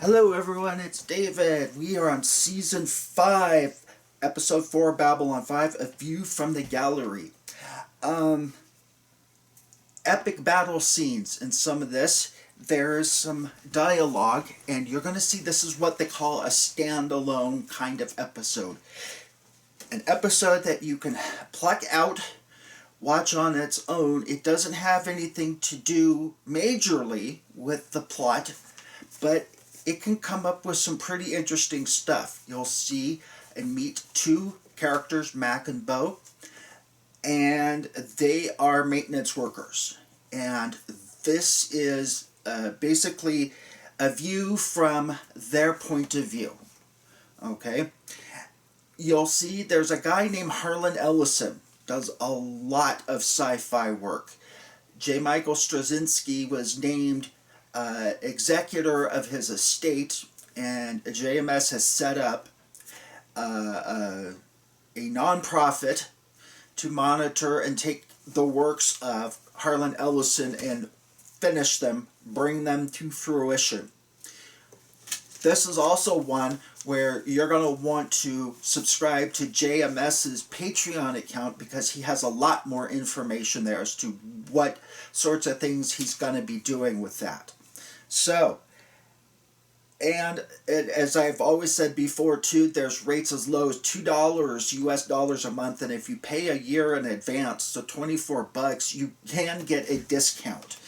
Hello everyone, it's David. We are on Season 5, Episode 4, Babylon 5, A View from the Gallery. Um, Epic battle scenes in some of this. There's some dialogue, and you're going to see this is what they call a standalone kind of episode. An episode that you can pluck out, watch on its own. It doesn't have anything to do majorly with the plot, but it can come up with some pretty interesting stuff. You'll see and meet two characters, Mack and Bo, and they are maintenance workers. And this is basically a view from their point of view. Okay? You'll see there's a guy named Harlan Ellison, does a lot of sci-fi work. J. Michael Straczynski was named executor of his estate, and JMS has set up a nonprofit to monitor and take the works of Harlan Ellison and finish them, bring them to fruition. This is also one where you're going to want to subscribe to JMS's Patreon account because he has a lot more information there as to what sorts of things he's going to be doing with that. So, and as I've always said before too, there's rates as low as $2 US dollars a month, and if you pay a year in advance, so $24, you can get a discount.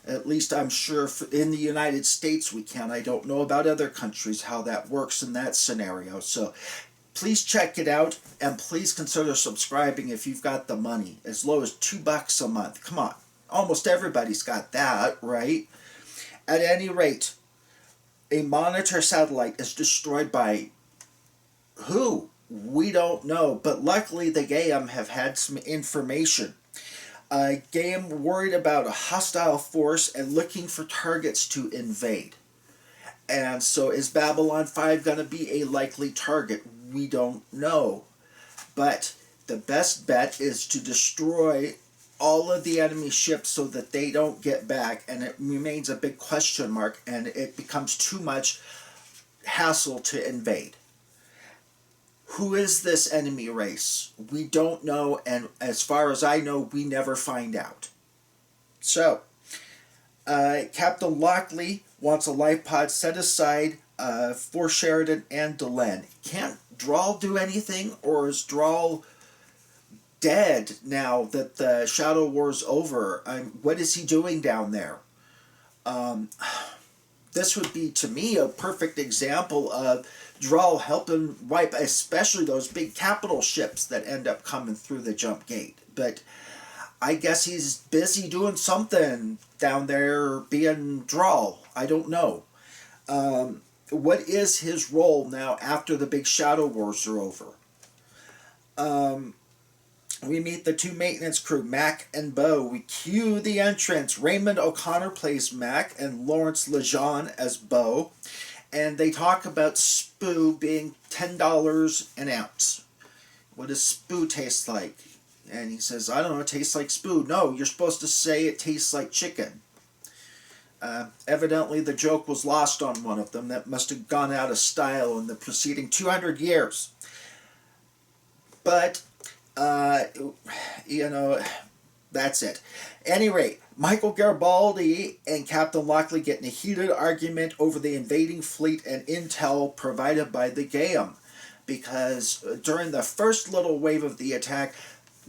At least I'm sure in the United States we can. I don't know about other countries how that works in that scenario. So please check it out, and please consider subscribing if you've got the money. As low as $2 a month. Come on. Almost everybody's got that, right? At any rate, a monitor satellite is destroyed by who? We don't know, but luckily the GAM have had some information. GAM worried about a hostile force and looking for targets to invade. And so is Babylon 5 going to be a likely target? We don't know. But the best bet is to destroy all of the enemy ships so that they don't get back, and it remains a big question mark, and it becomes too much hassle to invade. Who is this enemy race? We don't know, and as far as I know, we never find out. So, Captain Lockley wants a life pod set aside for Sheridan and Delenn. Can't Drawl do anything, or is Drawl dead now that the Shadow War's over? What is he doing down there? This would be, to me, a perfect example of Drawl helping wipe, especially those big capital ships that end up coming through the jump gate. But I guess he's busy doing something down there being Drawl. I don't know. What is his role now after the big Shadow Wars are over? We meet the two maintenance crew, Mack and Bo. We cue the entrance. Raymond O'Connor plays Mack and Lawrence Lejeune as Bo. And they talk about spoo being $10 an ounce. What does spoo taste like? And he says, I don't know, it tastes like spoo. No, you're supposed to say it tastes like chicken. Evidently the joke was lost on one of them. That must have gone out of style in the preceding 200 years. But that's it. Any rate, Michael Garibaldi and Captain Lockley get in a heated argument over the invading fleet and intel provided by the GAM, because during the first little wave of the attack,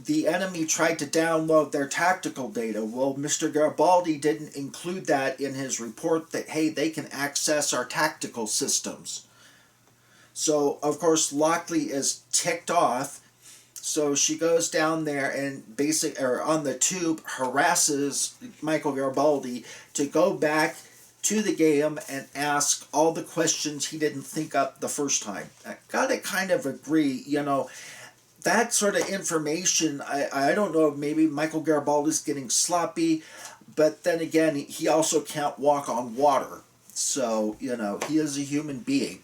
the enemy tried to download their tactical data. Well, Mr. Garibaldi didn't include that in his report that, hey, they can access our tactical systems. So, of course, Lockley is ticked off. So she goes down there and on the tube harasses Michael Garibaldi to go back to the GAM and ask all the questions he didn't think up the first time. I gotta kind of agree, that sort of information, I don't know, maybe Michael Garibaldi's getting sloppy, but then again, he also can't walk on water. So, he is a human being.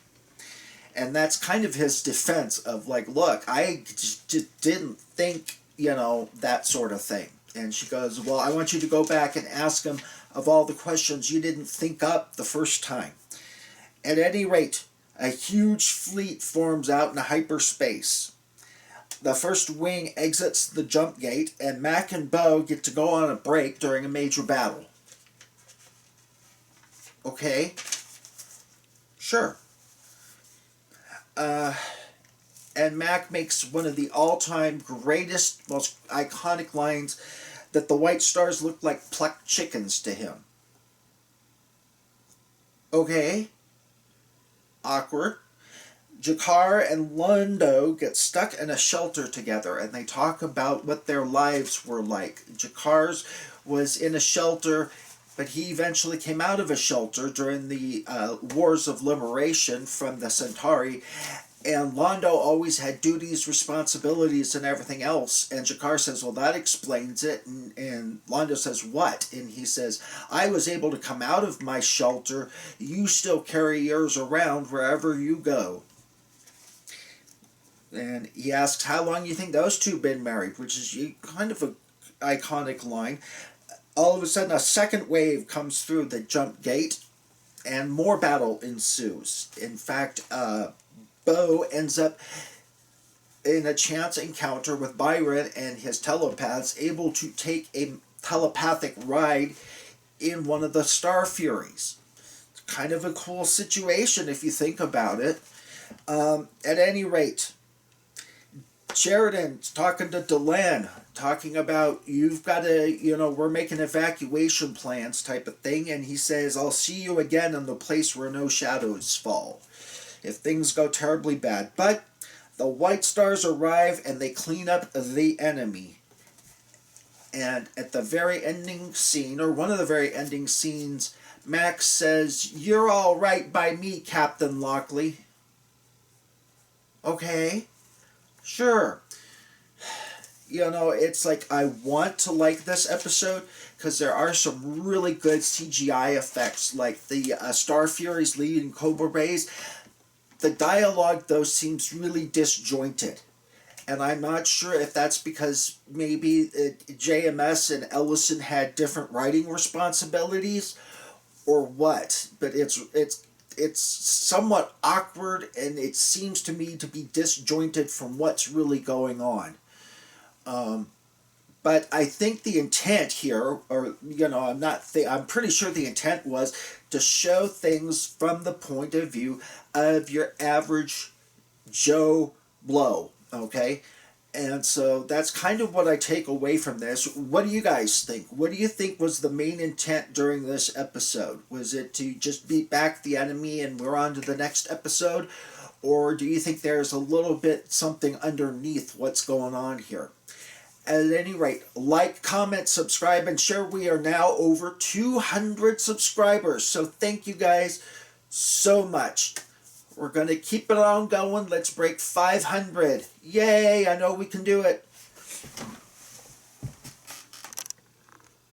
And that's kind of his defense of like, look, I just didn't think, that sort of thing. And she goes, well, I want you to go back and ask him of all the questions you didn't think up the first time. At any rate, a huge fleet forms out in hyperspace. The first wing exits the jump gate, and Mack and Bo get to go on a break during a major battle. Okay? Sure. And Mack makes one of the all-time greatest, most iconic lines that the White Stars look like plucked chickens to him. Okay? Awkward. Jakar and Londo get stuck in a shelter together, and they talk about what their lives were like. Jakar's was in a shelter, but he eventually came out of a shelter during the Wars of Liberation from the Centauri, and Londo always had duties, responsibilities, and everything else. And Jakar says, well, that explains it. And Londo says, what? And he says, I was able to come out of my shelter. You still carry yours around wherever you go. And he asks, how long you think those two been married? Which is kind of an iconic line. All of a sudden, a second wave comes through the jump gate, and more battle ensues. In fact, Bo ends up in a chance encounter with Byron and his telepaths, able to take a telepathic ride in one of the Star Furies. It's kind of a cool situation if you think about it. At any rate, Sheridan's talking to Delenn, talking about, you've got to, we're making evacuation plans type of thing, and he says, I'll see you again in the place where no shadows fall, if things go terribly bad. But the White Stars arrive, and they clean up the enemy. And at the very ending scene, or one of the very ending scenes, Max says, you're all right by me, Captain Lockley. Okay. Sure. It's like I want to like this episode because there are some really good CGI effects, like the Star Furies leading Cobra Rays. The dialogue, though, seems really disjointed. And I'm not sure if that's because maybe JMS and Ellison had different writing responsibilities or what. But it's somewhat awkward, and it seems to me to be disjointed from what's really going on. But I think the intent here, or I'm pretty sure the intent was to show things from the point of view of your average Joe Blow. Okay. And so that's kind of what I take away from this. What do you guys think? What do you think was the main intent during this episode? Was it to just beat back the enemy and we're on to the next episode? Or do you think there's a little bit something underneath what's going on here? At any rate, like, comment, subscribe, and share. We are now over 200 subscribers. So thank you guys so much. We're going to keep it on going. Let's break 500. Yay, I know we can do it.